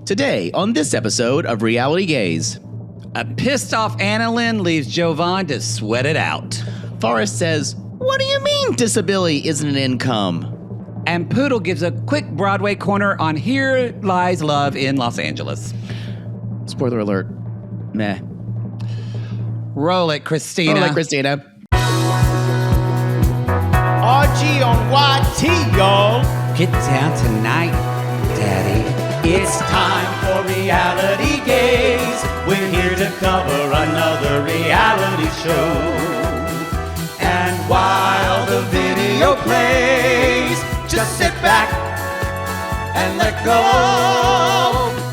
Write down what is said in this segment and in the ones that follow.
Today, on this episode of RealityGays, A pissed off Annalyn leaves Jovon to sweat it out. Forrest says, "What do you mean disability isn't an income?" And Poodle gives a quick Broadway corner on Here Lies Love in Los Angeles. Spoiler alert. Meh. Roll it, Christina. Roll it, Christina. RG on YT, y'all. Get down tonight, Daddy. It's time for Reality Gays. We're here to cover another reality show. And while the video plays, just sit back and let go.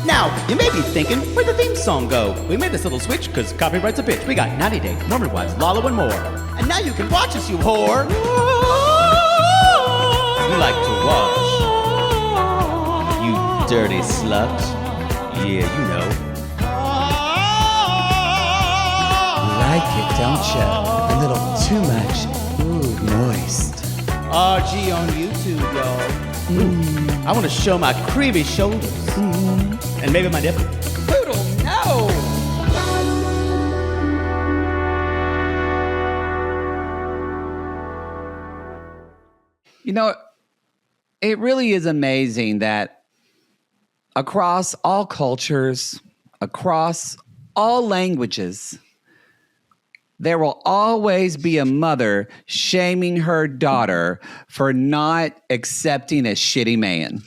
Now, you may be thinking, where'd the theme song go? We made this little switch because copyright's a bitch. We got 90 Day, Norman Wives, Lala, and more. And now you can watch us, you whore. You like to watch. You dirty slut. Yeah, you know. Like it, don't you? A little too much. Ooh, moist. RG on YouTube, y'all. I want to show my creamy shoulders. And maybe my nipple. Poodle, no! You know, it really is amazing that across all cultures, across all languages, there will always be a mother shaming her daughter for not accepting a shitty man.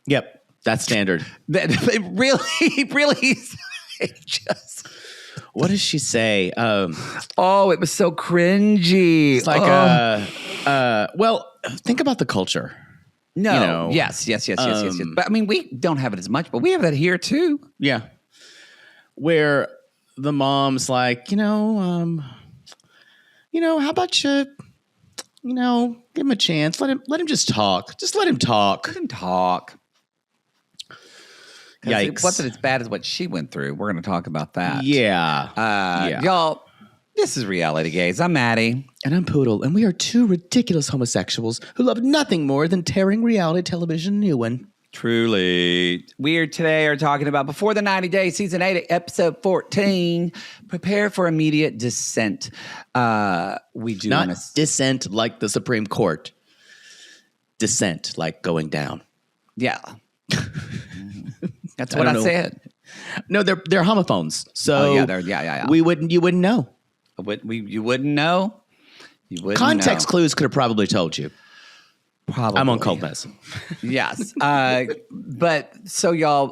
Yep, that's standard. It really it just... What does she say? Oh, it was so cringy. It's like, well, think about the culture. No. You know, yes. But I mean, we don't have it as much, but we have that here too. Yeah. Where the mom's like, how about you, give him a chance. Let him just talk. Just let him talk. Let him talk. Yikes. It wasn't as bad as what she went through. We're going to talk about that. Yeah. Y'all, this is Reality Gays. I'm Mattie. And I'm Poodle, and we are two ridiculous homosexuals who love nothing more than tearing reality television a new one. Truly. We today are talking about Before the 90 Days, Season 8, Episode 14, Prepare for Immediate Dissent. We do Not want to... dissent like the Supreme Court. Dissent like going down. Yeah. That's what I said. No, they're homophones. So yeah. You wouldn't know. You wouldn't know. You wouldn't Context know. clues could have probably told you. Probably. I'm on cold medicine. Yes. But so y'all,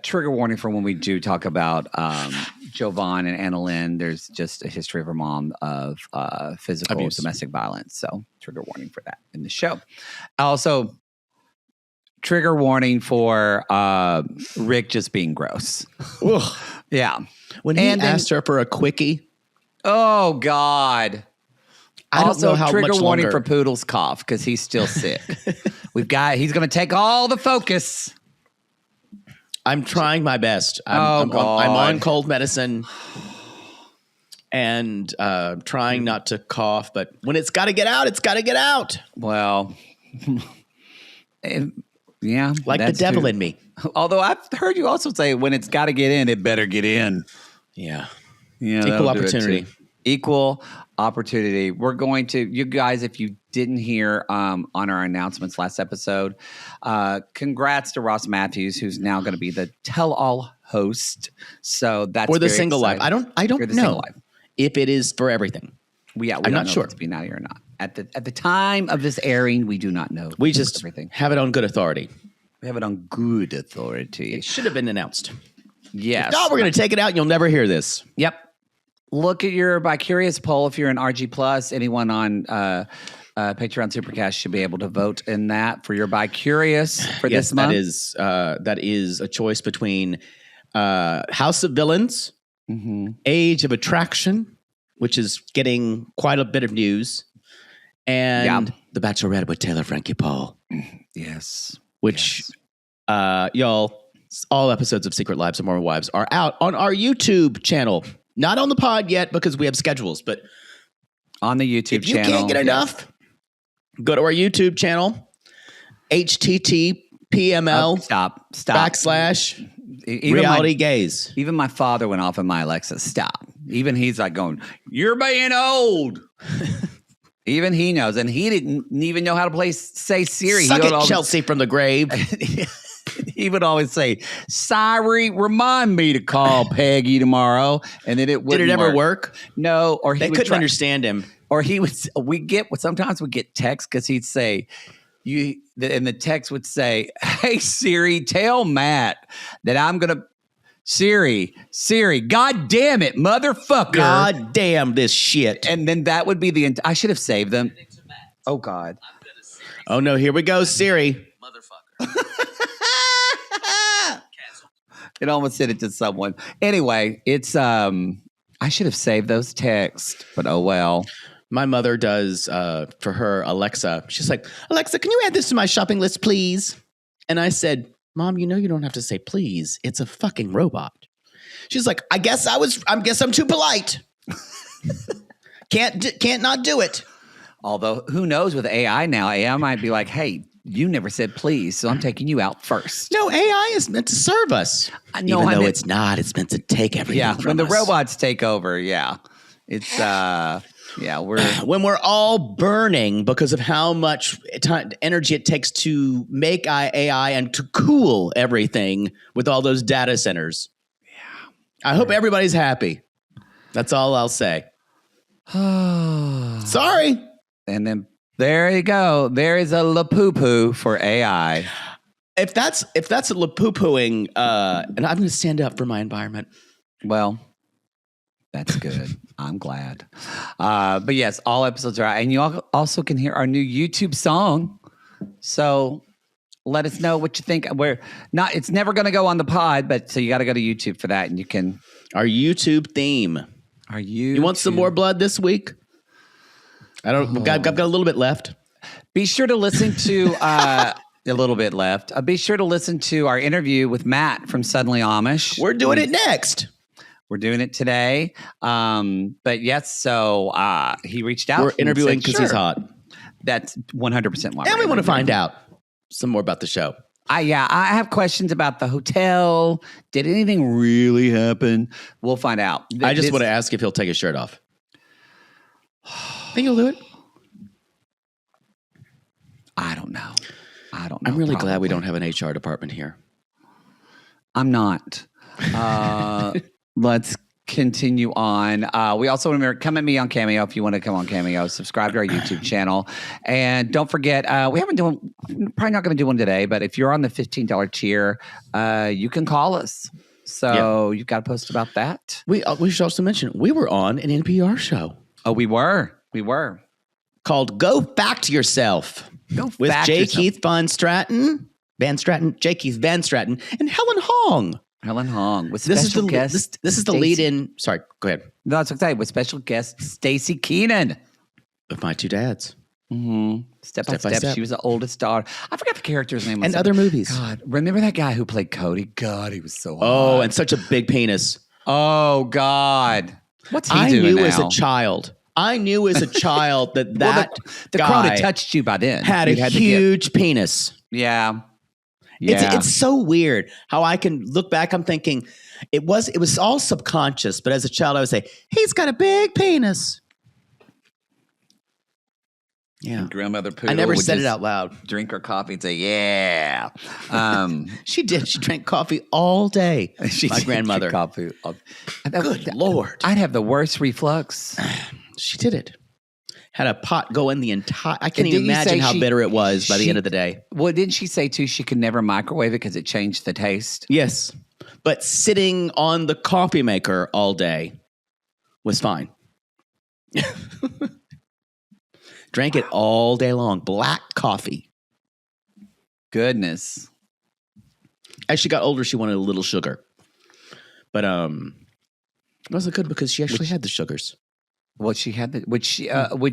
trigger warning for when we do talk about Jovon and Annalyn. There's just a history of her mom of physical abuse, domestic violence. So trigger warning for that in the show. Also, trigger warning for Rick just being gross. Yeah. When he asked her for a quickie. Oh, God. I don't know how trigger much warning longer. for Poodle's cough because he's still sick. He's going to take all the focus. I'm trying my best. God. I'm on cold medicine and trying not to cough. But when it's got to get out, it's got to get out. Well, yeah. Like the devil in me. Although I've heard you also say when it's got to get in, it better get in. Yeah. Equal opportunity. Equal opportunity. We're going to, you guys, if you didn't hear on our announcements last episode, congrats to Ross Matthews, who's now going to be the tell-all host. So that's for the very single exciting. life. I don't know if it is for everything. I'm not sure if it's being out here or not. At the time of this airing, we do not know. We just everything. Have it on good authority. We have it on good authority. It should have been announced. Yes. No, we're going to take it out and you'll never hear this. Yep. Look at your Bi-Curious poll if you're an RG+. Anyone on Patreon Supercast should be able to vote in that for your Bi-Curious for this month. That is a choice between House of Villains, Age of Attraction, which is getting quite a bit of news, and The Bachelorette with Taylor Frankie Paul. Yes. Which, y'all, all episodes of Secret Lives of Mormon Wives are out on our YouTube channel. Not on the pod yet because we have schedules, but on the YouTube channel. If you can't get enough, go to our YouTube channel, HTTP PML. Stop. / Even reality gays. Even my father went off on my Alexa. Stop. Even he's like going, "You're being old." Even he knows, and he didn't even know how to say Siri. Suck it, Chelsea from the grave. He would always say, "Siri, remind me to call Peggy tomorrow," and then it wouldn't. Did it ever work? No, or they couldn't understand him. Or he would. Sometimes we get texts because he'd say, and the text would say, "Hey Siri, tell Matt that I'm gonna." Siri, God damn it, motherfucker. God damn this shit. And then that would be I should have saved them. Oh, God. Oh, no, here we go, Siri. Motherfucker. It almost sent it to someone. Anyway, it's, I should have saved those texts, but oh well. My mother does, for her Alexa, she's like, Alexa, can you add this to my shopping list, please? And I said, Mom, you know you don't have to say please. It's a fucking robot. She's like, I guess I'm too polite. Can't not do it. Although, who knows with AI now? AI might be like, hey, you never said please, so I'm taking you out first. No, AI is meant to serve us. Even though it's not. It's meant to take everything from when the us. robots take over, it's when we're all burning because of how much energy it takes to make AI and to cool everything with all those data centers. Yeah. I hope everybody's happy. That's all I'll say. Sorry. And then there you go. There is a la-poo-poo for AI. If that's a la-poo-pooing, and I'm going to stand up for my environment. Well, that's good. I'm glad. But yes, all episodes are out. And you also can hear our new YouTube song. So let us know what you think. It's never going to go on the pod, but so you got to go to YouTube for that. And you can. Our YouTube theme. You want some more blood this week? I've got a little bit left. Be sure to listen to a little bit left. Be sure to listen to our interview with Matt from Suddenly Amish. We're doing it next. We're doing it today. But yes, so he reached out. We're interviewing because he's hot. That's 100% why. And we want to find out some more about the show. I have questions about the hotel. Did anything really happen? We'll find out. I just want to ask if he'll take his shirt off. Think he'll do it? I don't know. I'm really glad we don't have an HR department here. I'm not. Let's continue on. We also want to remember, come at me on Cameo if you want to come on Cameo. Subscribe to our YouTube channel. And don't forget, probably not going to do one today, but if you're on the $15 tier, you can call us. So you've got to post about that. We should also mention, we were on an NPR show. Oh, we were. Called Go Fact Yourself. With J. Keith Van Stratton, J. Keith Van Stratton, and Helen Hong. With special guest. This is the lead in. Sorry, go ahead. No, that's okay. With special guest Stacey Keenan. With my two dads. Mm-hmm. Step by step. She was the oldest daughter. I forgot the character's name. And other movies. God, remember that guy who played Cody? God, he was so hot. Oh, and such a big penis. Oh, God. What's he doing now? I knew as a child that the guy crowd had touched you by then. Had a huge penis. Yeah. It's so weird how I can look back. I'm thinking it was all subconscious, but as a child, I would say, he's got a big penis. Yeah. And Grandmother Poodle I never said it out loud. Drink her coffee and say, yeah. She did. She drank coffee all day. My grandmother. Coffee. Good Lord. I'd have the worst reflux. She did it. Had a pot go in the entire. I can't even imagine how bitter it was by the end of the day. Well, didn't she say too she could never microwave it because it changed the taste? Yes, but sitting on the coffee maker all day was fine. Drank it all day long. Black coffee. Goodness. As she got older, she wanted a little sugar, but it wasn't good because she actually had the sugars. Well, she had would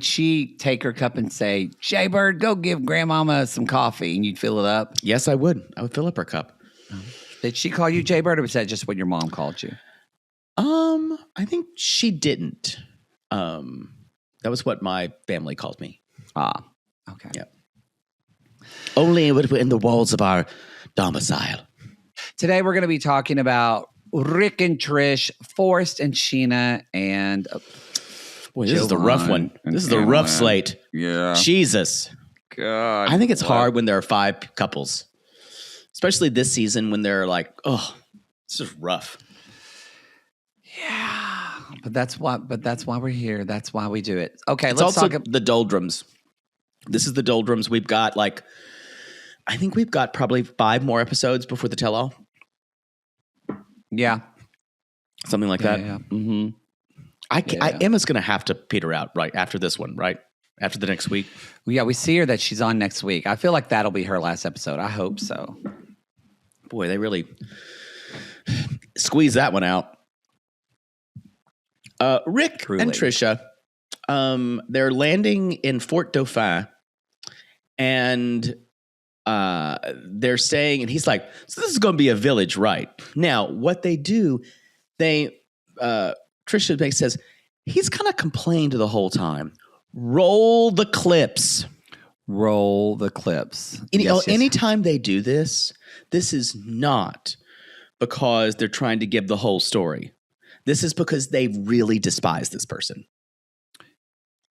she take her cup and say, Jaybird, go give Grandmama some coffee, and you'd fill it up? Yes, I would. I would fill up her cup. Did she call you Jaybird, or was that just what your mom called you? I think she didn't. That was what my family called me. Ah, okay. Yep. Only within the walls of our domicile. Today we're going to be talking about Rick and Trish, Forrest and Sheena, and Boy, this is the rough one. This is the rough slate. Yeah. Jesus. God. I think it's hard when there are 5 couples, especially this season when they're like, oh, this is rough. Yeah. But that's why we're here. That's why we do it. Okay, It's let's also talk the doldrums. This is the doldrums. We've got I think we've got probably 5 more episodes before the tell-all. Yeah. Something like that. Yeah. Mm-hmm. Emma's going to have to peter out right after this one, right? After the next week. Yeah, we see her that she's on next week. I feel like that'll be her last episode. I hope so. Boy, they really squeeze that one out. Rick Truly. and Trisha, they're landing in Fort Dauphin, and they're staying, and he's like, so this is going to be a village, right? Now, what they do, Trisha says, he's kind of complained the whole time. Roll the clips. Roll the clips. Anytime they do this is not because they're trying to give the whole story. This is because they really despise this person.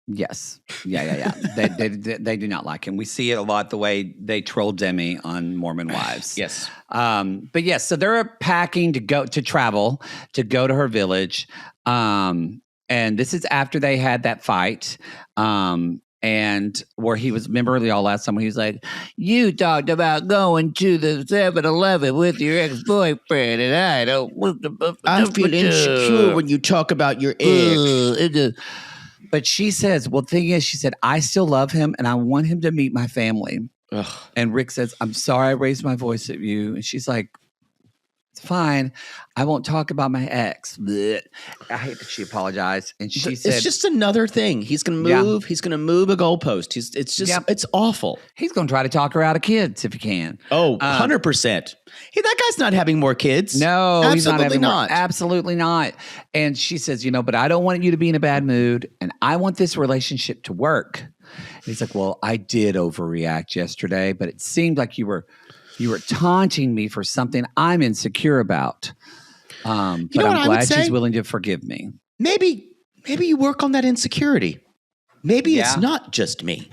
Yes. Yeah. They do not like him. We see it a lot the way they troll Demi on Mormon Wives. Yes. But yes, so they're packing to travel to go to her village. And this is after they had that fight. And where he was, remember y'all last time when he was like, you talked about going to the 7-Eleven with your ex-boyfriend, and I don't. I feel insecure when you talk about your ex. But she says, well, the thing is, she said, I still love him and I want him to meet my family. Ugh. And Rick says, I'm sorry I raised my voice at you. And she's like, it's fine. I won't talk about my ex. Blech. I hate that she apologized. And she said, it's just another thing. He's going to move. Yeah. He's going to move a goalpost. It's awful. He's going to try to talk her out of kids if he can. Oh, 100%. Hey, that guy's not having more kids. No, absolutely he's not having not. More. Absolutely not. And she says, but I don't want you to be in a bad mood. And I want this relationship to work. And he's like, well, I did overreact yesterday, but it seemed like you were taunting me for something I'm insecure about. But I'm glad she's willing to forgive me. Maybe you work on that insecurity. Maybe it's not just me.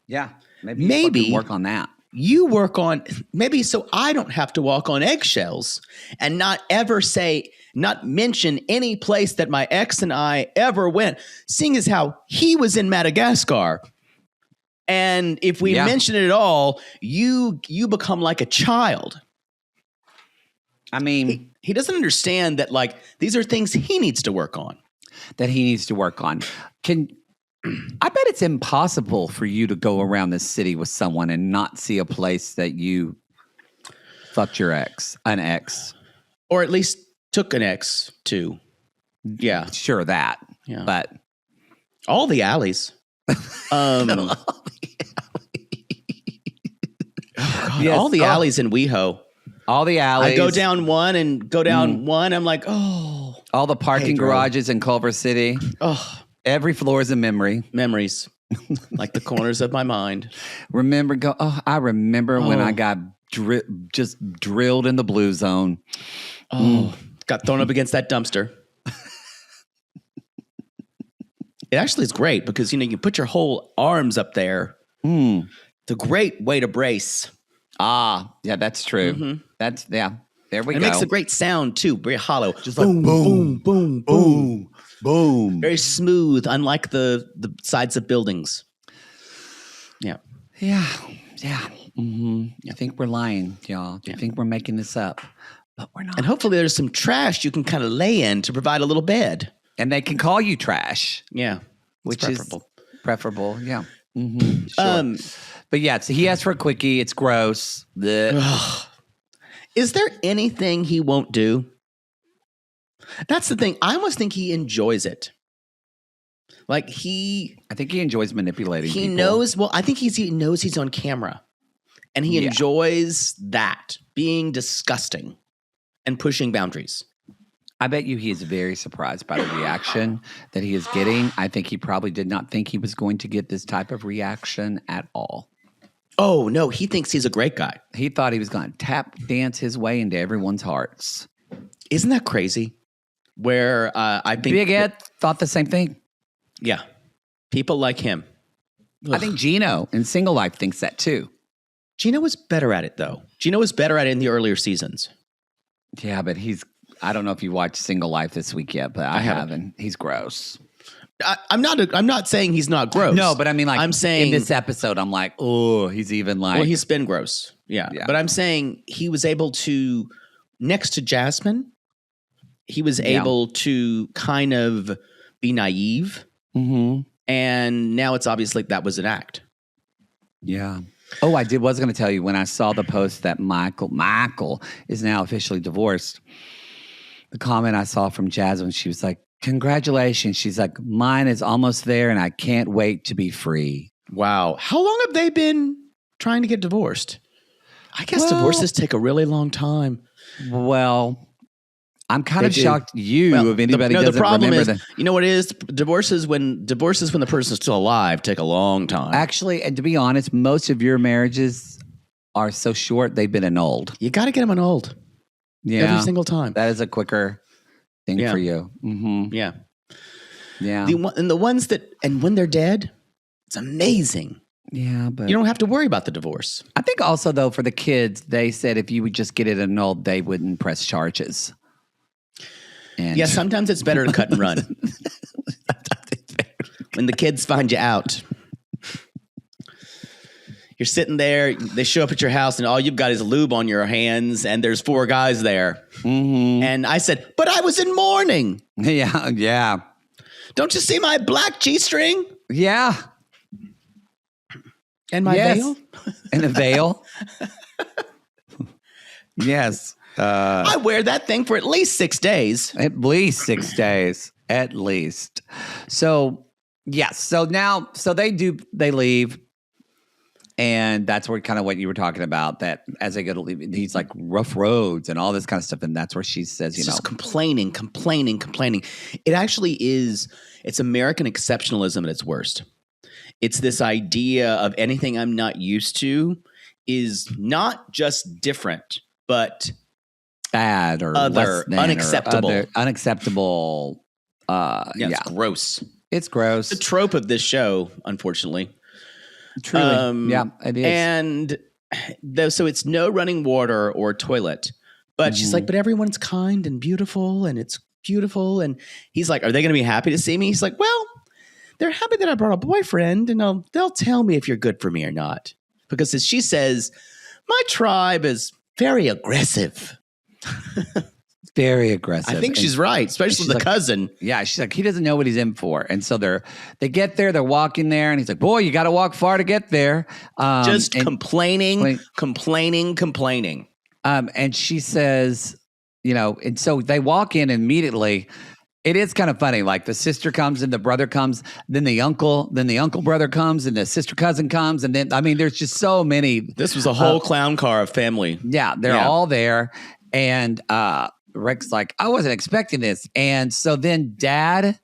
Yeah. Maybe you work on that. You work on maybe so I don't have to walk on eggshells and not mention any place that my ex and I ever went, seeing as how he was in Madagascar. And if we mention it at all, you become like a child. I mean, he doesn't understand that these are things he needs to work on. I bet it's impossible for you to go around this city with someone and not see a place that you fucked an ex. Or at least took an ex to. Yeah. Sure, that. Yeah. But all the alleys. All the alleys in WeHo. All the alleys. I go down one and go down one. I'm like, oh. All the parking garages in Culver City. Oh. Every floor is a memory. Memories. Like the corners of my mind. I remember when I got just drilled in the blue zone. Oh. Got thrown up against that dumpster. It actually is great because, you put your whole arms up there. It's a great way to brace. Ah, yeah, that's true. Mm-hmm. There we go. It makes a great sound, too. Very hollow. Just boom, like boom, boom, boom, boom. Very smooth, unlike the sides of buildings. Yeah. Yeah. Mm-hmm. You think we're lying, y'all. You think we're making this up, but we're not. And hopefully there's some trash you can kind of lay in to provide a little bed. And they can call you trash. Yeah. Which is preferable. Yeah. Mm-hmm. Sure. But yeah, so he asked for a quickie. It's gross. Is there anything he won't do? That's the thing. I almost think he enjoys it. I think he enjoys manipulating people. I think he knows he's on camera. And he enjoys that, being disgusting and pushing boundaries. I bet you he is very surprised by the reaction that he is getting. I think he probably did not think he was going to get this type of reaction at all. Oh, no, he thinks he's a great guy. He thought he was going to tap dance his way into everyone's hearts. Isn't that crazy? Where I think Big Ed thought the same thing. Yeah. People like him. Ugh. I think Gino in Single Life thinks that too. Gino was better at it, though. Gino was better at it in the earlier seasons. Yeah, but I don't know if you watched Single Life this week yet, but I haven't. He's gross. I'm not saying he's not gross. No, but I mean, like, I'm saying in this episode, I'm like, oh, he's even like. Well, he's been gross. Yeah. But I'm saying he was able to, next to Jasmine, he was able to kind of be naive. Mm-hmm. And now it's obvious like that was an act. Yeah. Oh, was going to tell you when I saw the post that Michael is now officially divorced. The comment I saw from Jasmine, she was like, congratulations. She's like, mine is almost there and I can't wait to be free. Wow. How long have they been trying to get divorced? I guess divorces take a really long time. Well, I'm kind of shocked if anybody doesn't the problem remember is, you know what it is? Divorces when the person's still alive take a long time. Actually, and to be honest, most of your marriages are so short, they've been annulled. You got to get them annulled. Yeah. Every single time. That is a quicker thing for you. Mm-hmm. Yeah. Yeah. And the ones that, and when they're dead, it's amazing. Yeah, but you don't have to worry about the divorce. I think also, though, for the kids, they said if you would just get it annulled, they wouldn't press charges. And yeah, sometimes it's better to cut and run. When the kids find you out. You're sitting there, they show up at your house, and all you've got is lube on your hands, and there's 4 guys there. Mm-hmm. And I said, but I was in mourning. Yeah. Don't you see my black G-string? Yeah. And my veil? And a veil. Yes. I wear that thing for at least 6 days. At least 6 days. At least. So, yes. So now, they leave. And that's where kind of what you were talking about, that as they go to leave, he's like rough roads and all this kind of stuff. And that's where she says, just complaining. It actually is, it's American exceptionalism at its worst. It's this idea of anything I'm not used to is not just different, but bad or other, unacceptable. Or unacceptable. It's gross. It's gross. The trope of this show, unfortunately. Truly. It is. And so it's no running water or toilet. But she's like, but everyone's kind and beautiful, and it's beautiful. And he's like, are they going to be happy to see me? He's like, well, they're happy that I brought a boyfriend, and they'll tell me if you're good for me or not. Because as she says, my tribe is very aggressive. Very aggressive. I think she's right, especially the cousin. Yeah, she's like, he doesn't know what he's in for. And so they get there, they're walking there, and he's like, boy, you got to walk far to get there. Complaining. And she says, and so they walk in immediately. It is kind of funny. Like the sister comes and the brother comes, then the uncle brother comes, and the sister cousin comes. And then, there's just so many. This was a whole clown car of family. Yeah, they're all there. And Rick's like, I wasn't expecting this. And so then Dad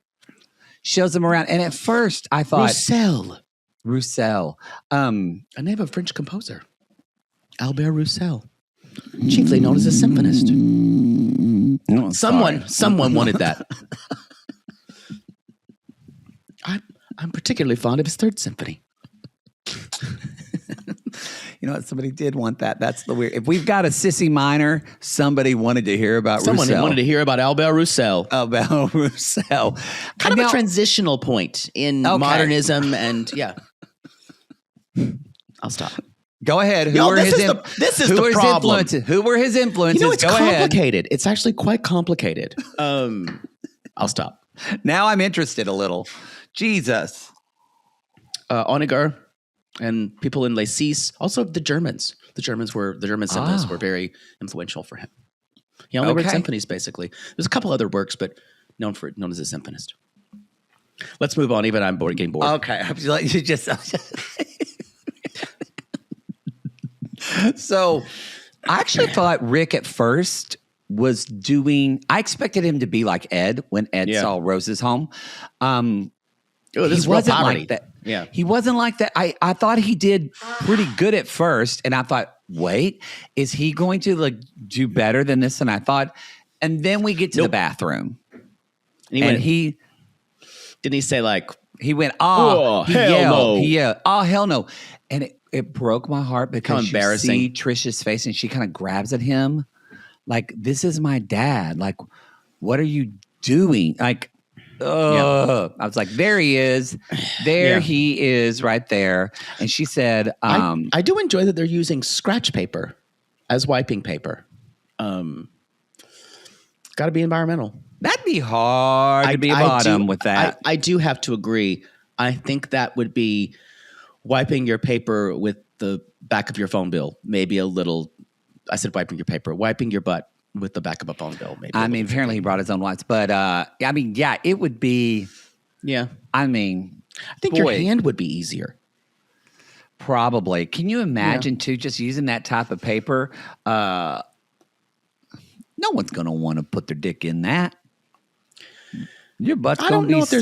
shows him around. And at first I thought Roussel. A name of a French composer. Albert Roussel. Chiefly known as a symphonist. No, someone wanted that. I'm particularly fond of his Third Symphony. You know what? Somebody did want that. That's the weird. If we've got a sissy minor, somebody wanted to hear about Someone Roussel. wanted to hear about Albert Roussel. About Roussel. Kind of a transitional point in modernism and I'll stop. Go ahead. This is the problem. Who were his influences? It's complicated. It's actually quite complicated. I'll stop. Now I'm interested a little. Jesus. Onegar and people in Les Six. Also the Germans. The German symphonists were very influential for him. He only wrote symphonies, basically. There's a couple other works, but known as a symphonist. Let's move on. Even I'm getting bored. Okay. So I actually thought Rick at first was I expected him to be like Ed when Ed saw Rose's home. This is real poverty. Like that. Yeah. He wasn't like that. I thought he did pretty good at first. And I thought, wait, is he going to like do better than this than I thought? And then we get to the bathroom. And he didn't he say like, he went, oh, he hell yelled, no. He yelled, oh, hell no. And it broke my heart because you see Trisha's face and she kind of grabs at him. Like, this is my dad. Like, what are you doing? Like, I was like, there he is. There he is right there. And she said, I do enjoy that they're using scratch paper as wiping paper. Got to be environmental. That'd be hard to be a bottom with that. I do have to agree. I think that would be wiping your paper with the back of your phone bill. Maybe a little, I said wiping your paper, wiping your butt with the back of a phone bill. Maybe. I mean, apparently he brought his own wipes. But, I mean, yeah, it would be. Yeah. I mean. I think your hand would be easier. Probably. Can you imagine, too, just using that type of paper? No one's going to want to put their dick in that. Your butt's going to be so I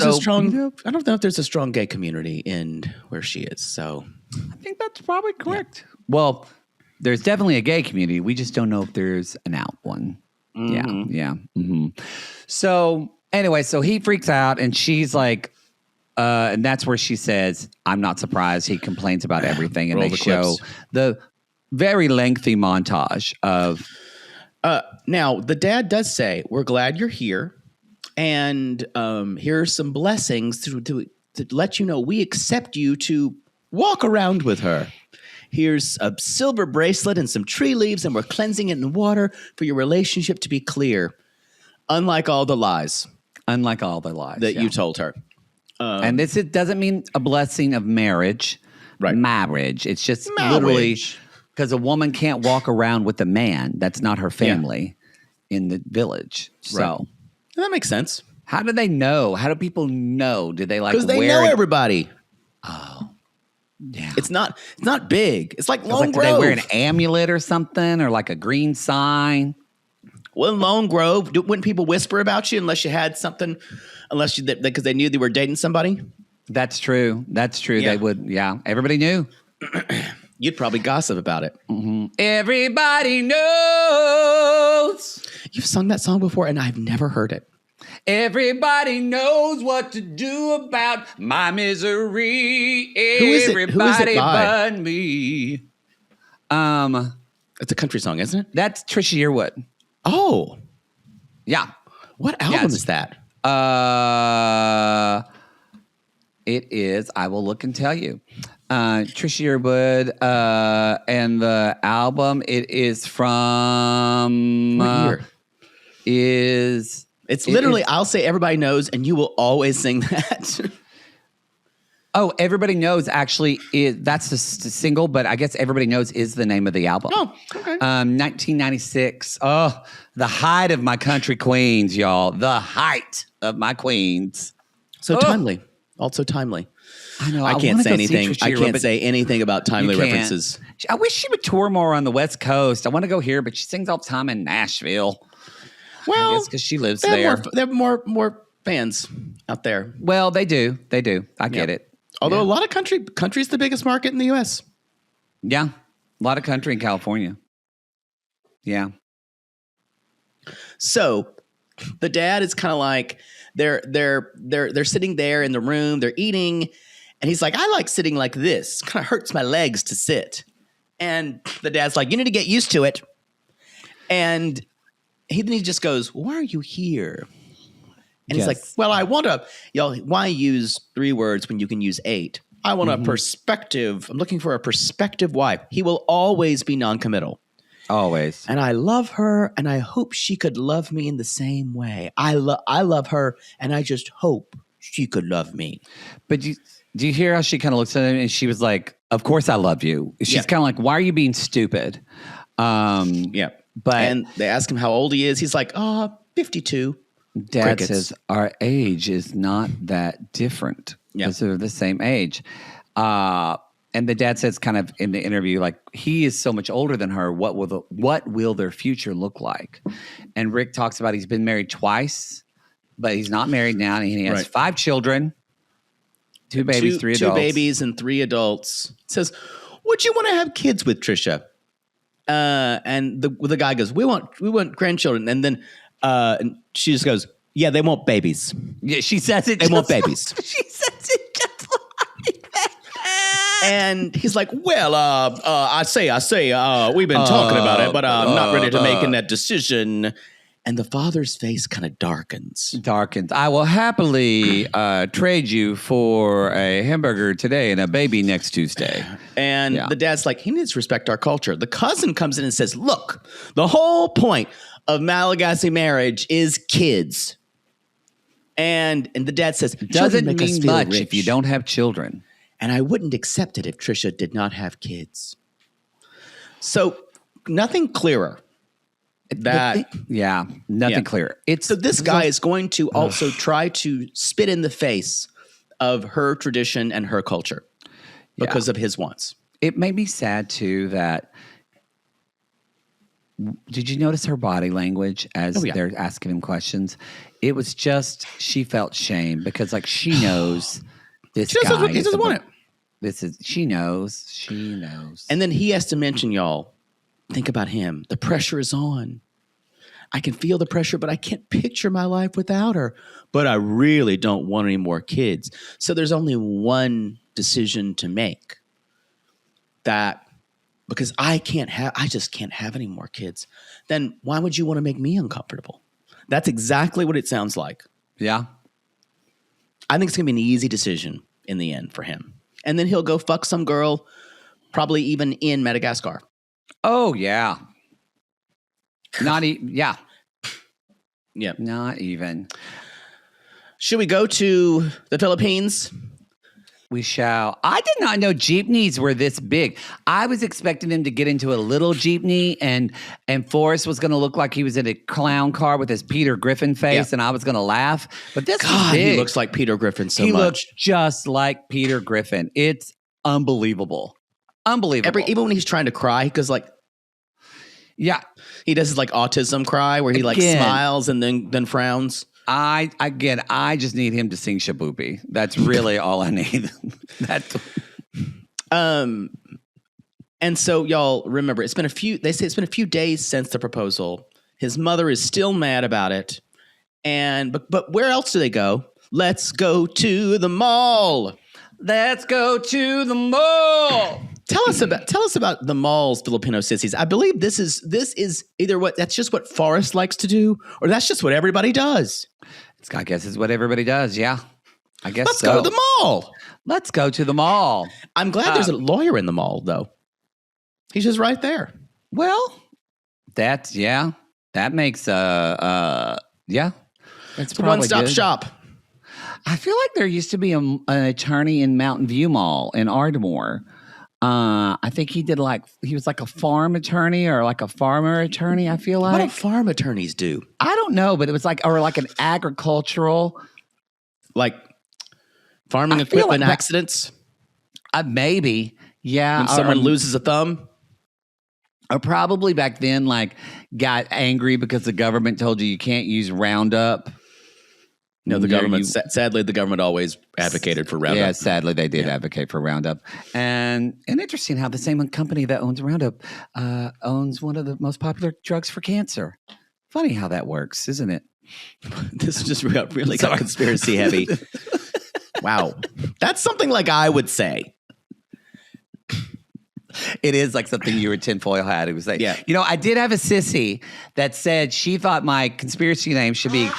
don't know if there's a strong gay community in where she is. So I think that's probably correct. Yeah. Well, there's definitely a gay community. We just don't know if there's an out one. Mm-hmm. Yeah. Mm-hmm. So anyway, so he freaks out and she's like, and that's where she says, I'm not surprised. He complains about everything. And they show the very lengthy montage of. Now, the dad does say, we're glad you're here. And here are some blessings to let you know we accept you to walk around with her. Here's a silver bracelet and some tree leaves, and we're cleansing it in water for your relationship to be clear. Unlike all the lies. That you told her. And it doesn't mean a blessing of marriage. Right. Marriage. It's just literally because a woman can't walk around with a man. That's not her family in the village. So. Right. That makes sense. How do they know? How do people know? Do they like because they know everybody? Oh, yeah. It's not big. It's like Lone Grove. Do they wear an amulet or something, or like a green sign? Well, in Lone Grove, wouldn't people whisper about you unless you had something? Because they knew they were dating somebody. That's true. Yeah. They would. Yeah, everybody knew. You'd probably gossip about it. Mm-hmm. Everybody knows. You've sung that song before, and I've never heard it. Everybody knows what to do about my misery. Who is it by? But me. It's a country song, isn't it? That's Trisha Yearwood. Oh. Yeah. What album is that? It is. I will look and tell you. Trisha Yearwood, and the album, it is from... What year? It's literally, I'll say Everybody Knows, and you will always sing that. Oh, Everybody Knows actually that's the single, but I guess Everybody Knows is the name of the album. Oh, okay. 1996. Oh, the height of my country queens, y'all. The height of my queens. So timely. Also timely. I know. I can't say anything. I can't say anything about timely references. I wish she would tour more on the West Coast. I want to go here, but she sings all the time in Nashville. Well, I guess because she lives there. They have more fans out there. Well, they do. I get it. Although a lot of country's the biggest market in the U.S. Yeah, a lot of country in California. Yeah. So the dad is kind of like they're sitting there in the room, they're eating, and he's like, I like sitting like this. Kind of hurts my legs to sit. And the dad's like, you need to get used to it. And he just goes, why are you here? And he's like, well, I want to, why use 3 words when you can use 8? I want a perspective. I'm looking for a perspective wife. He will always be noncommittal. Always. And I love her, and I hope she could love me in the same way. I love her, and I just hope she could love me. But do you hear how she kind of looks at him, and she was like, of course I love you. She's kind of like, why are you being stupid? And they ask him how old he is. He's like, 52. Dad Crickets. says, our age is not that different. Yeah. Because they're the same age. And the dad says kind of in the interview, like, he is so much older than her. What will their future look like? And Rick talks about he's been married twice, but he's not married now. And he has 5 children, Two babies, three adults. 2 babies and 3 adults. Says, would you want to have kids with Trisha? And the guy goes, we want grandchildren. And then and she just goes, yeah, they want babies. Yeah, she says it. They want babies. She says it just like that. And he's like, well, I say, we've been talking about it, but I'm not ready to make that decision. And the father's face kind of darkens. I will happily trade you for a hamburger today and a baby next Tuesday. And the dad's like, he needs to respect our culture. The cousin comes in and says, look, the whole point of Malagasy marriage is kids. And the dad says, it doesn't mean much if you don't have children. And I wouldn't accept it if Trisha did not have kids. So nothing clearer. Nothing clear. So this guy is going to also try to spit in the face of her tradition and her culture because of his wants. It made me sad too that. Did you notice her body language as they're asking him questions? It was just she felt shame because like she knows this guy. He doesn't want it. She knows. And then he has to mention, y'all. Think about him. The pressure is on. I can feel the pressure, but I can't picture my life without her. But I really don't want any more kids. So there's only one decision to make. That because I just can't have any more kids. Then why would you want to make me uncomfortable? That's exactly what it sounds like. Yeah. I think it's going to be an easy decision in the end for him. And then he'll go fuck some girl, probably even in Madagascar. Oh, yeah. Not Yeah. Not even. Should we go to the Philippines? We shall. I did not know jeepneys were this big. I was expecting him to get into a little jeepney and Forrest was going to look like he was in a clown car with his Peter Griffin face and I was going to laugh. But this is big. He looks like Peter Griffin so much. He looks just like Peter Griffin. It's unbelievable. Unbelievable. Even when he's trying to cry, because like, he does his like autism cry where he like smiles and then frowns. I just need him to sing Shaboopy. That's really all I need. And so y'all remember, they say it's been a few days since the proposal. His mother is still mad about it. But where else do they go? Let's go to the mall. Let's go to the mall. Tell us about the mall's Filipino sissies. I believe this is either that's just what Forrest likes to do, or that's just what everybody does. I guess it's what everybody does. Yeah, I guess. Let's go to the mall. Let's go to the mall. I'm glad there's a lawyer in the mall, though. He's just right there. Well, that makes That's it's a one-stop shop. I feel like there used to be an attorney in Mountain View Mall in Ardmore. I think he was like a farm attorney or like a farmer attorney, I feel like. What do farm attorneys do? I don't know, but it was like an agricultural. Like farming equipment accidents? Maybe. Yeah. When someone loses a thumb? Or probably back then, got angry because the government told you can't use Roundup. No, the government. Sadly, the government always advocated for Roundup. Yeah, sadly, they did advocate for Roundup. And interesting how the same company that owns Roundup owns one of the most popular drugs for cancer. Funny how that works, isn't it? This just really got conspiracy heavy. Wow, that's something like I would say. It is like something you were tinfoil hat who was like, I did have a sissy that said she thought my conspiracy name should be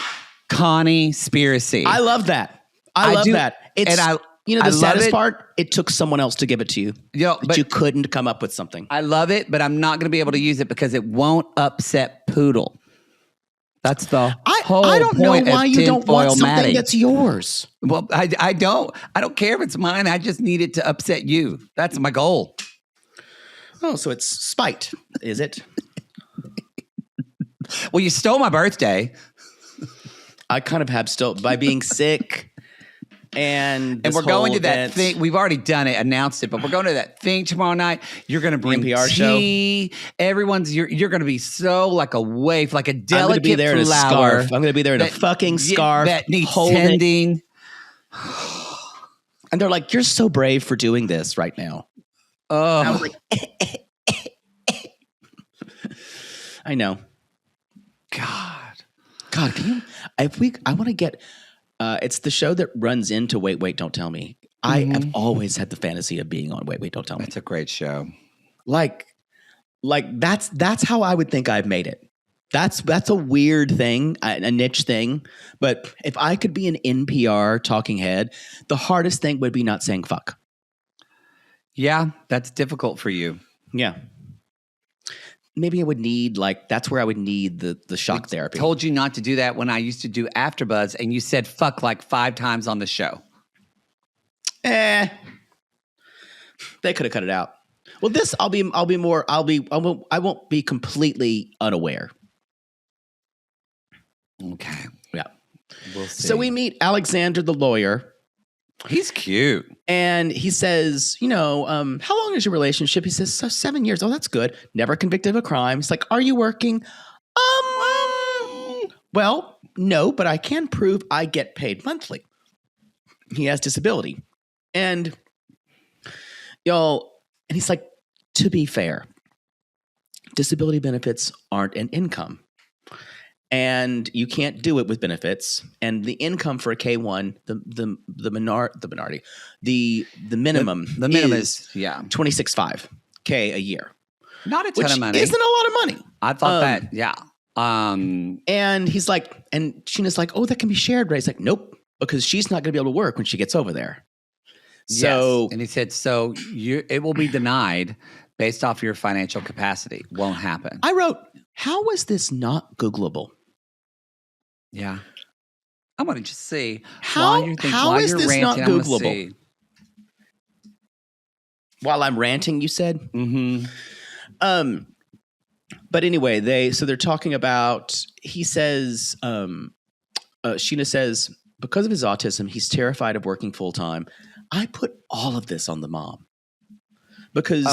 Connie-spiracy. I love that. I love that. It's, the saddest part, it took someone else to give it to you. But you couldn't come up with something. I love it, but I'm not going to be able to use it because it won't upset Poodle. That's the whole I don't know point why you don't want something Mattie. that's yours. Well, I don't care if it's mine. I just need it to upset you. That's my goal. Oh, so it's spite, is it? Well, you stole my birthday. I kind of have still by being sick and we're going to that thing. We've already done it, announced it, but we're going to that thing tomorrow night. You're going to bring NPR tea. Show. Everyone's you're going to be so like a waif, like a delicate I'm going to be there in flower. a scarf. I'm going to be there in a fucking scarf that needs tending. And they're like, you're so brave for doing this right now. Oh, I was like, I know. God, can you, I want to get, it's the show that runs into Wait, Wait, Don't Tell Me. I have always had the fantasy of being on Wait, Wait, Don't Tell Me. It's a great show. Like that's how I would think I've made it. That's a weird thing, a niche thing. But if I could be an NPR talking head, the hardest thing would be not saying fuck. Yeah, that's difficult for you. Yeah. Maybe I would need that's where I would need the shock therapy. Told you not to do that when I used to do AfterBuzz, and you said fuck like 5 times on the show. They could have cut it out. Well, this I won't be completely unaware. Okay. Yeah. We'll see. So we meet Alexander the lawyer. He's cute. And he says, how long is your relationship? He says, 7 years. Oh, that's good. Never convicted of a crime. He's like, are you working? Well, no, but I can prove I get paid monthly. He has disability. And he's like, to be fair, disability benefits aren't an income. And you can't do it with benefits. And the income for a K1, the minimum is $26,500 a year. Not a ton of money. Isn't a lot of money. I thought that, yeah. And he's like, and Sheena's like, oh, that can be shared, right? He's like, nope, because she's not going to be able to work when she gets over there. So, yes. And he said, it will be denied based off your financial capacity. Won't happen. I wrote, how is this not Googleable? Yeah. I'm going to just see. How is this not Googleable? While I'm ranting, you said? Mm-hmm. But anyway, they're talking about, he says, Sheena says, because of his autism, he's terrified of working full time. I put all of this on the mom. Because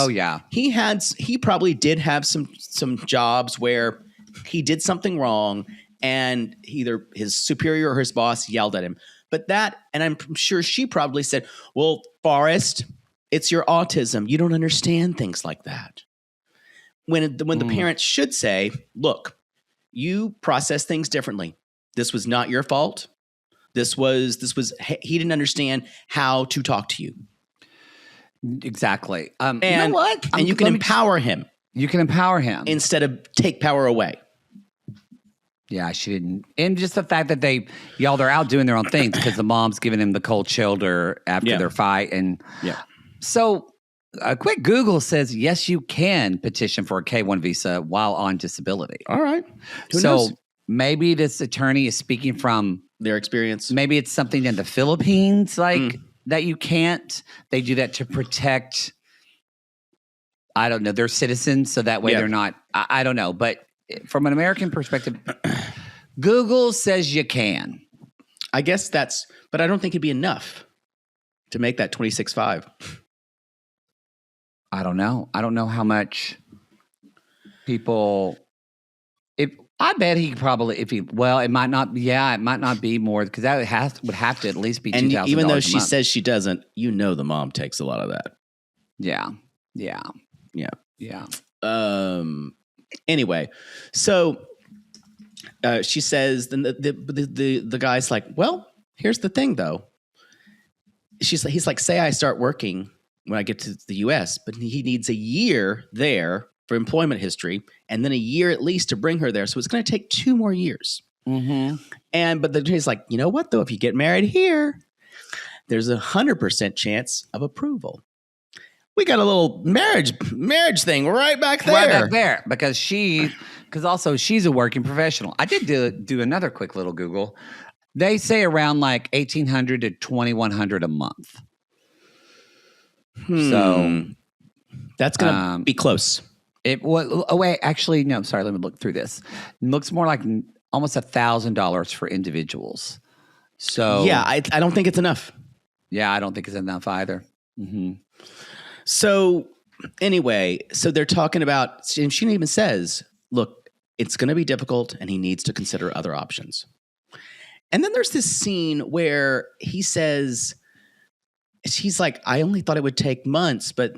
he probably did have some jobs where he did something wrong and either his superior or his boss yelled at him. And I'm sure she probably said, well, Forrest, it's your autism. You don't understand things like that. When the parents should say, look, you process things differently. This was not your fault. He didn't understand how to talk to you. Exactly. And you know what? And you can empower him. You can empower him. Instead of take power away. Yeah, she didn't. And just the fact that they're out doing their own things because the mom's giving him the cold shoulder after their fight. And so a quick Google says, yes, you can petition for a K-1 visa while on disability. All right. Who knows? Maybe this attorney is speaking from their experience. Maybe it's something in the Philippines, that you can't. They do that to protect, I don't know, their citizens. So that way they're not, I don't know. But from an American perspective, Google says you can. I guess but I don't think it'd be enough to make that 26.5. I don't know. I don't know how much people, I bet he probably, it might not be more because that would have to at least be $2,000. And even though she says she doesn't, the mom takes a lot of that. Yeah. Anyway, so she says, then the guy's like, well, here's the thing though. He's like, say I start working when I get to the U.S., but he needs a year there for employment history, and then a year at least to bring her there. So it's going to take 2 more years. Mm-hmm. But he's like, you know what though? If you get married here, there's 100% chance of approval. We got a little marriage thing right back there. Right back there, because also she's a working professional. I did do another quick little Google. They say around like $1,800 to $2,100 a month. So that's going to be close. Actually, no, sorry. Let me look through this. It looks more like almost $1,000 for individuals. So yeah, I don't think it's enough. Yeah, I don't think it's enough either. Mm-hmm. So anyway, they're talking about, and she even says, look, it's going to be difficult and he needs to consider other options. And then there's this scene where he says, she's like, I only thought it would take months, but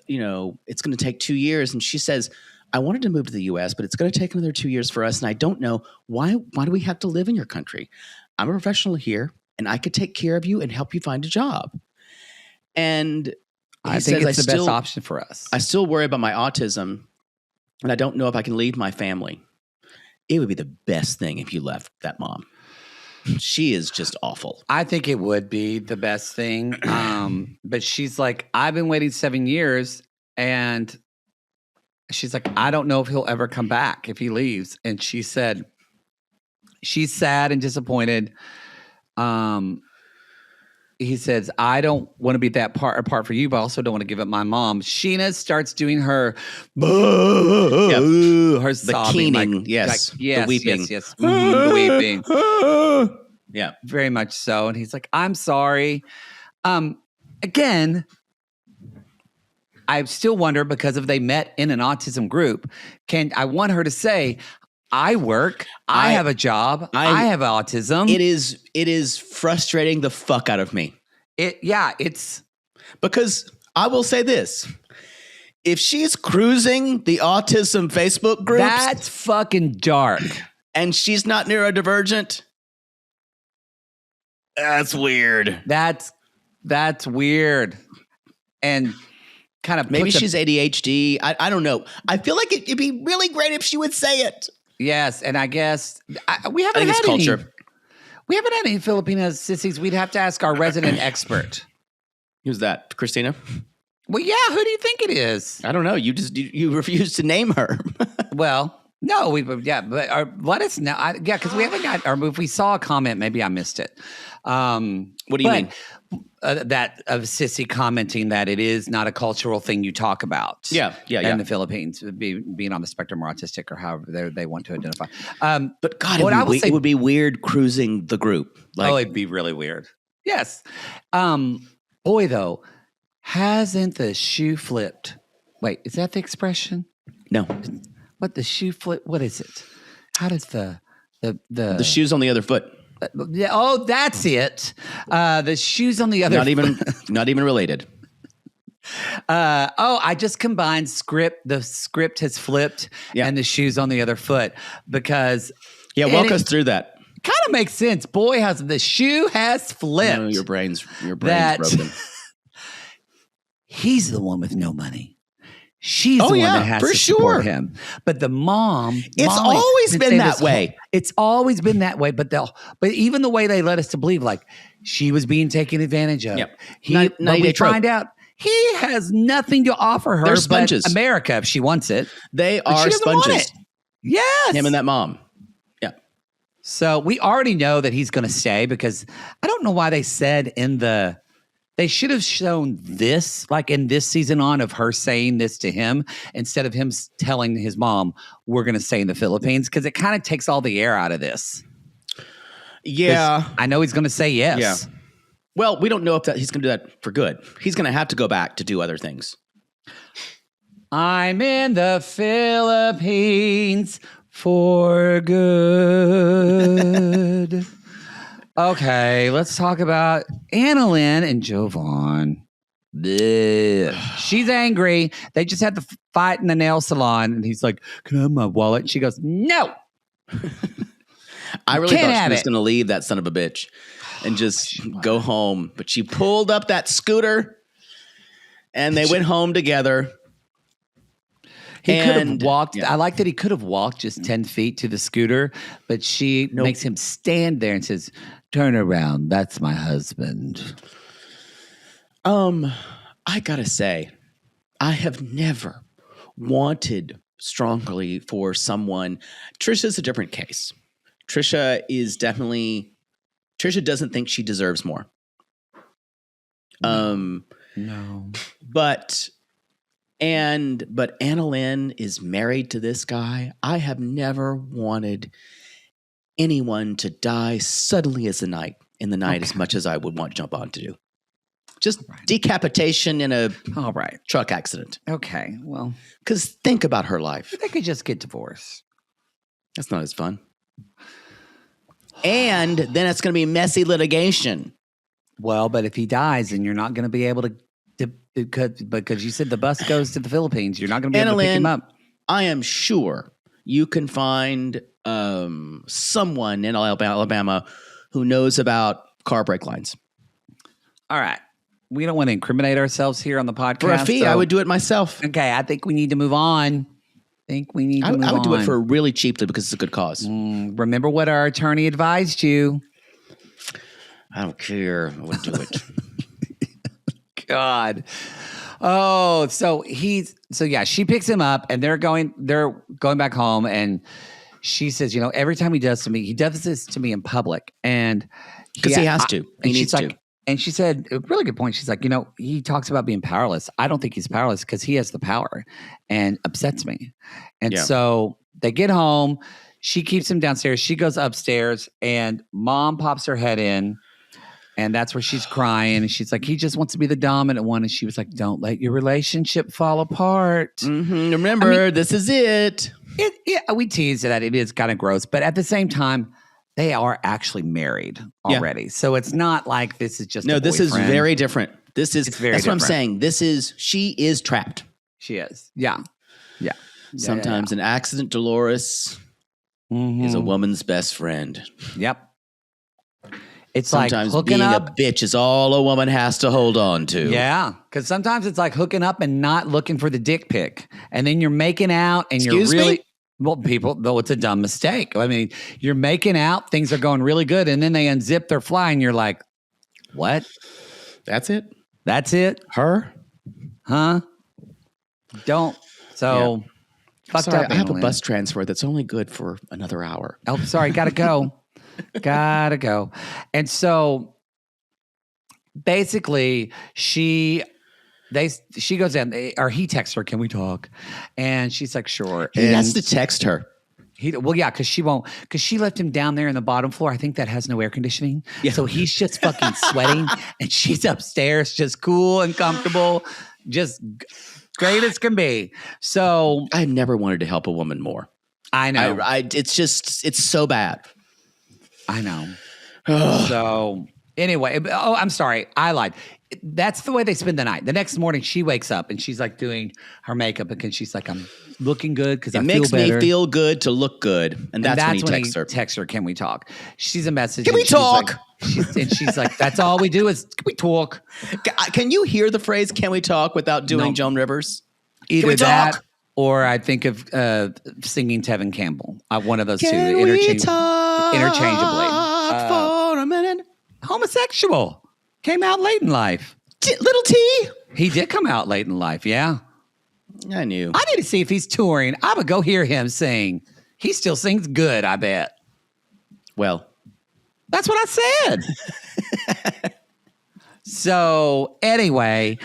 you know, it's going to take 2 years. And she says, I wanted to move to the US, but it's going to take another 2 years for us. And I don't know why do we have to live in your country? I'm a professional here and I could take care of you and help you find a job. And I think it's the best option for us. I still worry about my autism and I don't know if I can leave my family. It would be the best thing if you left that mom. She is just awful. I think it would be the best thing. But she's like, I've been waiting 7 years and she's like, I don't know if he'll ever come back if he leaves. And she said, she's sad and disappointed. He says, I don't want to be that apart for you, but I also don't want to give up my mom. Sheena starts doing her, her sobbing. The keening, yes. The weeping. Yes. The weeping. Yeah. Very much so. And he's like, I'm sorry. Again, I still wonder, because if they met in an autism group, I want her to say, I work, I have a job, I have autism. It is frustrating the fuck out of me. It's because I will say this. If she's cruising the autism Facebook groups, that's fucking dark. And she's not neurodivergent, that's weird. That's weird. And kind of maybe she's ADHD. I don't know. I feel like it'd be really great if she would say it. Yes, and I guess we haven't had any. We haven't had any Filipino sissies. We'd have to ask our resident expert. Who's that? Christina? Well, yeah. Who do you think it is? I don't know. You refused to name her. Well, no, but let us know. Because we haven't got. Or if we saw a comment, maybe I missed it. What do you mean? That of sissy commenting that it is not a cultural thing you talk about. Yeah. In the Philippines, being on the spectrum or autistic or however they want to identify. But God, it would be weird cruising the group. It'd be really weird. Yes. Boy, though, hasn't the shoe flipped? Wait, is that the expression? No. What, the shoe flip? What is it? How does the shoes on the other foot? Oh, that's it. The shoes on the other foot. Not even related. I just combined script. The script has flipped and the shoes on the other foot because. Yeah, walk us through that. Kind of makes sense. Boy, the shoe has flipped. No, your brain's broken. He's the one with no money. She's the one that has to support him. But the mom, it's always been that way. It's always been that way. But even the way they led us to believe, like she was being taken advantage of. Yep. We find out he has nothing to offer her. They're sponges. But America, if she wants it, they are sponges. Yes, him and that mom. Yeah. So we already know that he's going to stay because I don't know why they said they should have shown this, like in this season of her saying this to him instead of him telling his mom, we're going to stay in the Philippines, because it kind of takes all the air out of this. Yeah. I know he's going to say yes. Yeah. Well, we don't know if he's going to do that for good. He's going to have to go back to do other things. I'm in the Philippines for good. Okay, let's talk about Annalyn and Jovon. She's angry. They just had the fight in the nail salon, and he's like, "Can I have my wallet?" And she goes, "No." I really thought she was going to leave that son of a bitch and just go home, but she pulled up that scooter, and they went home together. He could have walked. Yeah. I like that he could have walked just 10 feet to the scooter, but she makes him stand there and says, "Turn around. That's my husband." I gotta say, I have never wanted strongly for someone. Trisha's a different case. Trisha doesn't think she deserves more. No. But Annalyn is married to this guy. I have never wanted anyone to die suddenly in the night as much as I would want Jovon to do. Just decapitation in a truck accident. Okay, well. Because think about her life. They could just get divorced. That's not as fun. And then it's going to be messy litigation. Well, but if he dies, then you're not going to be able to because you said the bus goes to the Philippines. You're not going to be able to pick him up. I am sure you can find someone in Alabama who knows about car brake lines. All right. We don't want to incriminate ourselves here on the podcast. For a fee, I would do it myself. Okay, I think we need to move on. I would do it for really cheaply because it's a good cause. Remember what our attorney advised you. I don't care. I would do it. God. Oh, so she picks him up and they're going back home, and she says, every time he does this to me in public. And because he has to. He needs to. And she said, a really good point. She's like, he talks about being powerless. I don't think he's powerless because he has the power and upsets me. And so they get home. She keeps him downstairs. She goes upstairs and Mom pops her head in. And that's where she's crying. And she's like, he just wants to be the dominant one. And she was like, don't let your relationship fall apart. Mm-hmm. Remember, this is it. We tease that it is kind of gross. But at the same time, they are actually married already. Yeah. So it's not like this is just this is very different. That's what I'm saying. She is trapped. She is. Yeah. Yeah. Sometimes an accident, Dolores, is a woman's best friend. Yep. It's sometimes like being a bitch is all a woman has to hold on to. Yeah. Because sometimes it's like hooking up and not looking for the dick pic. And then you're making out and Excuse you're really... me? Well, though it's a dumb mistake. I mean, you're making out, things are going really good, and then they unzip their fly, and you're like, what? That's it? That's it? Her? Huh? Don't. So, fucked up. I have a bus transfer that's only good for another hour. Oh, sorry. Gotta go. Gotta go. And so, basically, she goes in, or he texts her, can we talk? And she's like, sure. He has to text her. Because she left him down there in the bottom floor. I think that has no air conditioning. Yeah. So he's just fucking sweating and she's upstairs, just cool and comfortable, just great as can be. So I never wanted to help a woman more. I know. It's so bad. I know. So anyway, I'm sorry. I lied. That's the way they spend the night. The next morning, she wakes up and she's like doing her makeup because she's like, I'm looking good because I feel better. It makes me feel good to look good. And that's when he texts her. Can we talk? She's a message. Can we talk? She's like, that's all we do is, can we talk? Can you hear the phrase, can we talk, without doing Joan Rivers? Either that or I think of singing Tevin Campbell. One of those two. Interchangeably. For a minute. Homosexual. Came out late in life. Little T? He did come out late in life, yeah. I knew. I need to see if he's touring. I would go hear him sing. He still sings good, I bet. Well. That's what I said. So, anyway,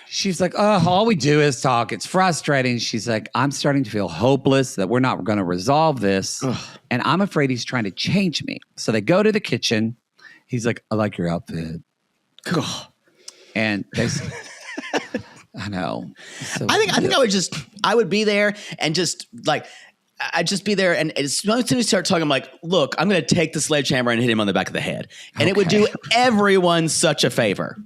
she's like, oh, all we do is talk. It's frustrating. She's like, I'm starting to feel hopeless that we're not going to resolve this. Ugh. And I'm afraid he's trying to change me. So they go to the kitchen. He's like, I like your outfit. And they, I know. So I think I would be there and just like, I'd just be there. And as soon as we start talking, I'm like, look, I'm going to take the sledgehammer and hit him on the back of the head. And it would do everyone such a favor.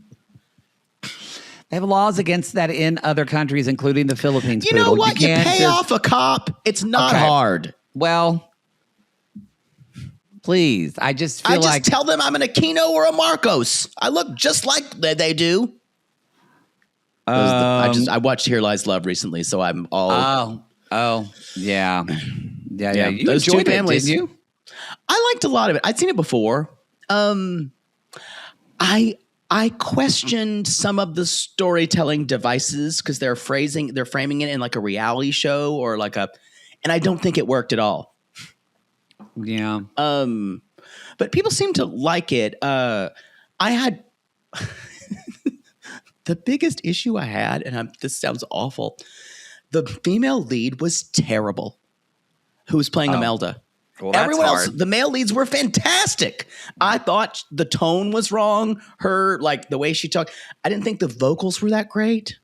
They have laws against that in other countries, including the Philippines. You know what? You pay off a cop. It's not hard. Well, please. I just feel like. Tell them I'm an Aquino or a Marcos. I look just like they do. I watched Here Lies Love recently, so I'm all. Oh, yeah. Yeah. You those two enjoyed families, didn't you? I liked a lot of it. I'd seen it before. I questioned some of the storytelling devices because they're framing it in like a reality show or and I don't think it worked at all. Yeah. But people seem to like it. I had the biggest issue I had, and this sounds awful. The female lead was terrible. Who was playing Imelda? Well, that's Everyone hard. else, the male leads were fantastic. I thought the tone was wrong. Her, the way she talked. I didn't think the vocals were that great.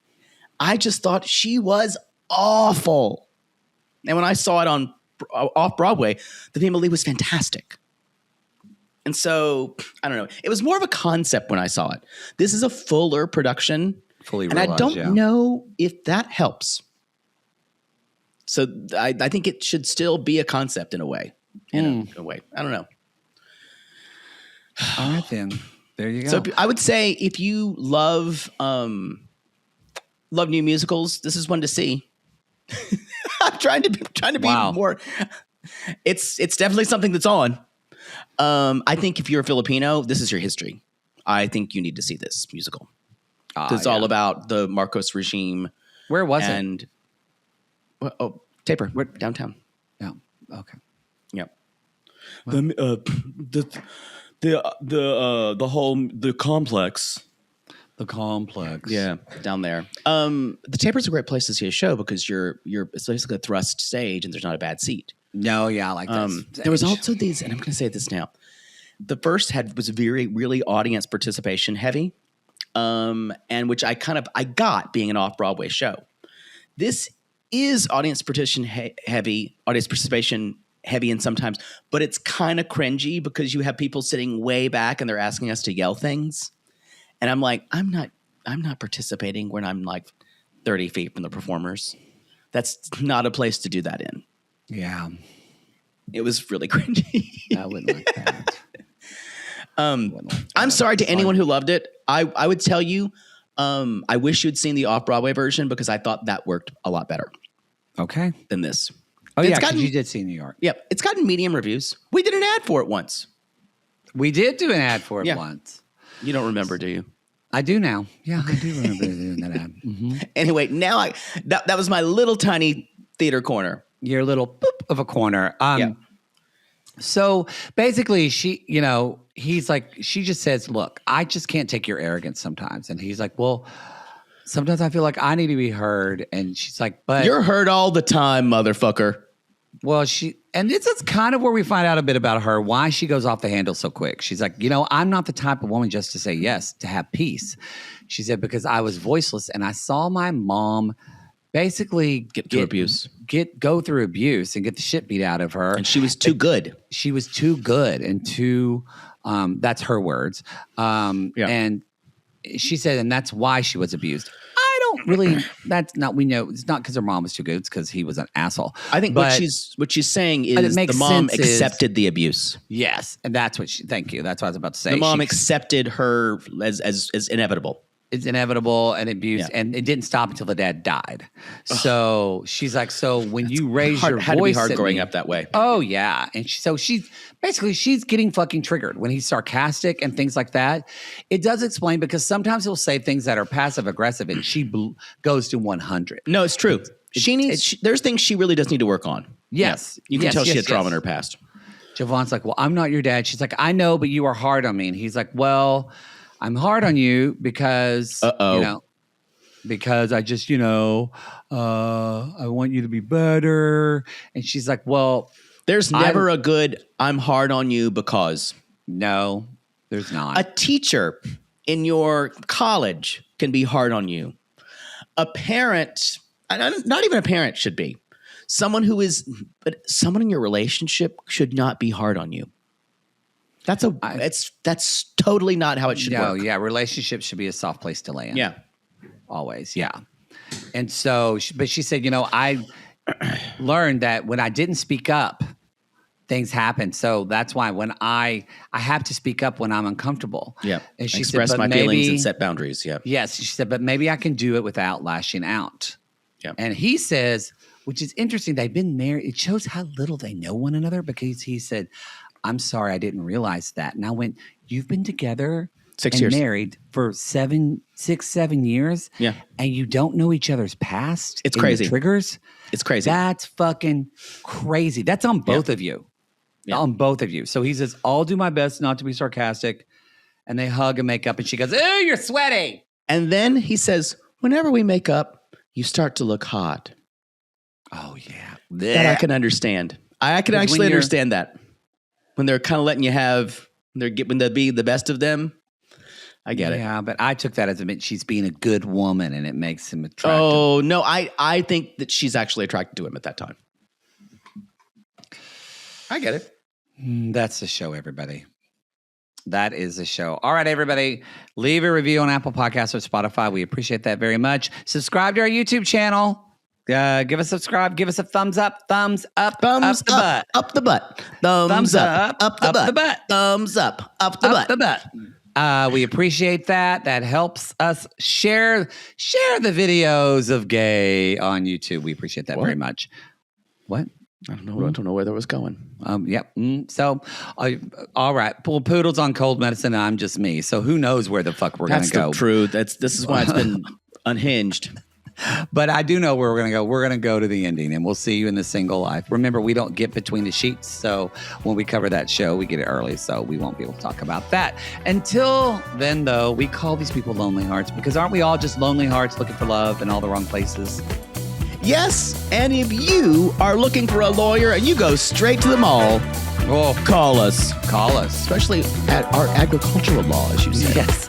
I just thought she was awful. And when I saw it on off Broadway, the female lead was fantastic. And so, I don't know. It was more of a concept when I saw it. This is a fuller production. Fully and realized, I don't know if that helps. So I think it should still be a concept in a way. In a way. I don't know. All right, then. There you go. So I would say if you love new musicals, this is one to see. I'm trying to be more. It's definitely something that's on. I think if you're a Filipino, this is your history. I think you need to see this musical. It's all about the Marcos regime. Where was it? Taper. We're downtown. Yeah. Okay. Yep. The complex. The complex. Yeah, down there. The Taper's a great place to see a show because it's basically a thrust stage and there's not a bad seat. No, yeah, I like that. There was also these, and I'm going to say this now. The first was really audience participation heavy, and which I got being an off-Broadway show. This is audience participation heavy, and sometimes, but it's kind of cringy because you have people sitting way back and they're asking us to yell things, and I'm like, I'm not participating when I'm like 30 feet from the performers. That's not a place to do that in. Yeah, it was really cringy. I wouldn't like that. I'm sorry to anyone who loved it. I would tell you, I wish you'd seen the off-Broadway version because I thought that worked a lot better. Okay. Than this. Oh, yeah, because you did see New York. Yep. It's gotten medium reviews. We did an ad for it once. We did do an ad for it once. You don't remember, do you? I do now. Yeah, I do remember doing that ad. Mm-hmm. Anyway, now that was my little tiny theater corner. Your little boop of a corner. So basically, he's like, she just says, look, I just can't take your arrogance sometimes. And he's like, well, sometimes I feel like I need to be heard. And she's like, but you're heard all the time, motherfucker. Well, and this is kind of where we find out a bit about her, why she goes off the handle so quick. She's like, I'm not the type of woman just to say yes, to have peace. She said, because I was voiceless and I saw my mom basically go through abuse and get the shit beat out of her. And she was too good. She was too good and too, that's her words. And she said, and that's why she was abused. I don't really, we know, it's not because her mom was too good, it's because he was an asshole. I think what she's saying is the mom accepted the abuse. Yes. And that's thank you. That's what I was about to say. The mom accepted her as inevitable. It's inevitable and abuse, and it didn't stop until the dad died. So she's like, so when you raise your voice, had to be hard growing up that way. Oh yeah, and she's getting fucking triggered when he's sarcastic and things like that. It does explain because sometimes he'll say things that are passive aggressive, and she goes to 100. No, it's true. There's things she really does need to work on. Yes, you can tell she had trauma in her past. Jovon's like, well, I'm not your dad. She's like, I know, but you are hard on me, and he's like, well, I'm hard on you because, because I just, I want you to be better. And she's like, well, there's never a good, I'm hard on you because. No, there's not. A teacher in your college can be hard on you. A parent, not even a parent should be. Someone in your relationship should not be hard on you. That's totally not how it should work. No, yeah, relationships should be a soft place to land. Yeah, always. Yeah, and so, but she said, I learned that when I didn't speak up, things happen. So that's why when I have to speak up when I'm uncomfortable. Yeah, and she express said, my feelings and set boundaries. Yeah. Yes, she said, but maybe I can do it without lashing out. Yeah, and he says, which is interesting. They've been married. It shows how little they know one another because he said, I'm sorry, I didn't realize that. And I went, you've been together 6 years, married for 7 years. Yeah. And you don't know each other's past. It's crazy. Triggers. It's crazy. That's fucking crazy. That's on both of you. Yeah. On both of you. So he says, I'll do my best not to be sarcastic. And they hug and make up. And she goes, oh, you're sweaty. And then he says, whenever we make up, you start to look hot. Oh, yeah. That I can understand. I can actually understand that. When they're kind of letting you when they be the best of them, I get it. Yeah, but I took that as she's being a good woman, and it makes him attractive. Oh no, I think that she's actually attracted to him at that time. I get it. That's the show, everybody. That is the show. All right, everybody. Leave a review on Apple Podcasts or Spotify. We appreciate that very much. Subscribe to our YouTube channel. Give us a subscribe. Give us a thumbs up. Thumbs up. Thumbs up the butt. Up the butt. Thumbs up. Up the butt. the butt. Thumbs up. Up the butt. The butt. We appreciate that. That helps us share the videos of gay on YouTube. We appreciate that very much. What? I don't know where that was going. Yep. So, all right. Well, Poodle's on cold medicine, and I'm just me. So who knows where the fuck we're going to go? That's the truth. This is why it's been unhinged. But I do know where we're going to go. We're going to go to the ending, and we'll see you in the single life. Remember, we don't get between the sheets. So when we cover that show, we get it early. So we won't be able to talk about that. Until then, though, we call these people lonely hearts because aren't we all just lonely hearts looking for love in all the wrong places? Yes, and if you are looking for a lawyer and you go straight to the mall, call us. Call us. Especially at our agricultural law, as you said. Yes.